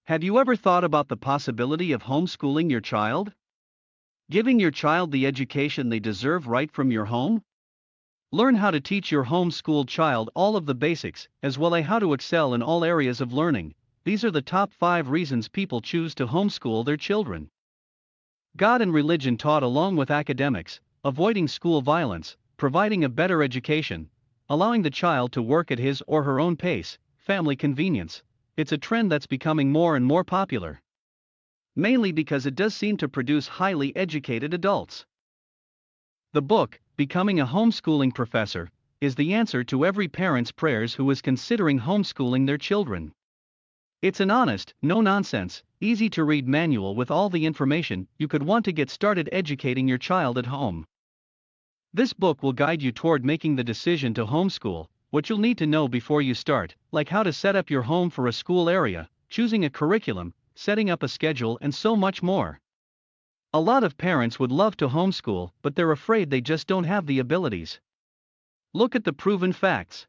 Have you ever thought about the possibility of homeschooling your child? Giving your child the education they deserve right from your home? Learn how to teach your homeschooled child all of the basics, as well as how to excel in all areas of learning. These are the top 5 reasons people choose to homeschool their children. God and religion taught along with academics, avoiding school violence, providing a better education, allowing the child to work at his or her own pace, family convenience. It's a trend that's becoming more and more popular. Mainly because it does seem to produce highly educated adults. The book, Becoming a Homeschooling Professor, is the answer to every parent's prayers who is considering homeschooling their children. It's an honest, no-nonsense, easy-to-read manual with all the information you could want to get started educating your child at home. This book will guide you toward making the decision to homeschool, what you'll need to know before you start, like how to set up your home for a school area, choosing a curriculum, setting up a schedule, and so much more. A lot of parents would love to homeschool, but they're afraid they just don't have the abilities. Look at the proven facts.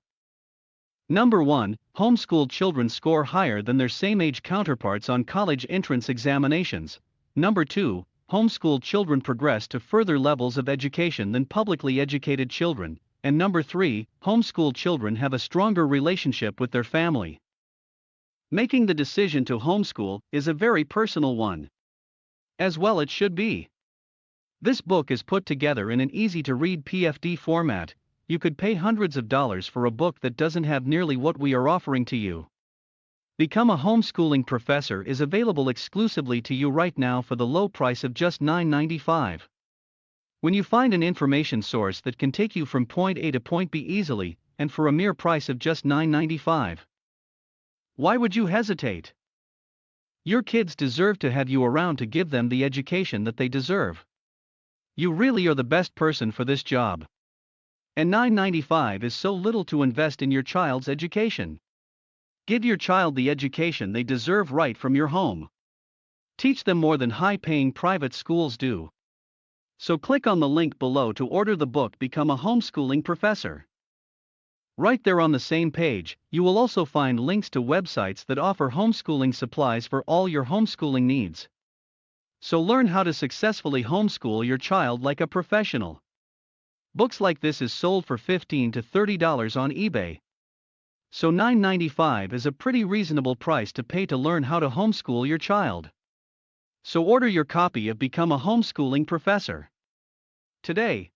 Number 1, homeschooled children score higher than their same-age counterparts on college entrance examinations. Number 2, homeschooled children progress to further levels of education than publicly educated children. And number 3, homeschooled children have a stronger relationship with their family. Making the decision to homeschool is a very personal one. As well it should be. This book is put together in an easy-to-read PFD format. You could pay hundreds of dollars for a book that doesn't have nearly what we are offering to you. Become a Homeschooling Professor is available exclusively to you right now for the low price of just $9.95. When you find an information source that can take you from point A to point B easily, and for a mere price of just $9.95. Why would you hesitate? Your kids deserve to have you around to give them the education that they deserve. You really are the best person for this job. And $9.95 is so little to invest in your child's education. Give your child the education they deserve right from your home. Teach them more than high-paying private schools do. So click on the link below to order the book Become a Homeschooling Professor. Right there on the same page, you will also find links to websites that offer homeschooling supplies for all your homeschooling needs. So learn how to successfully homeschool your child like a professional. Books like this is sold for $15 to $30 on eBay. So $9.95 is a pretty reasonable price to pay to learn how to homeschool your child. So order your copy of Become a Homeschooling Professor today.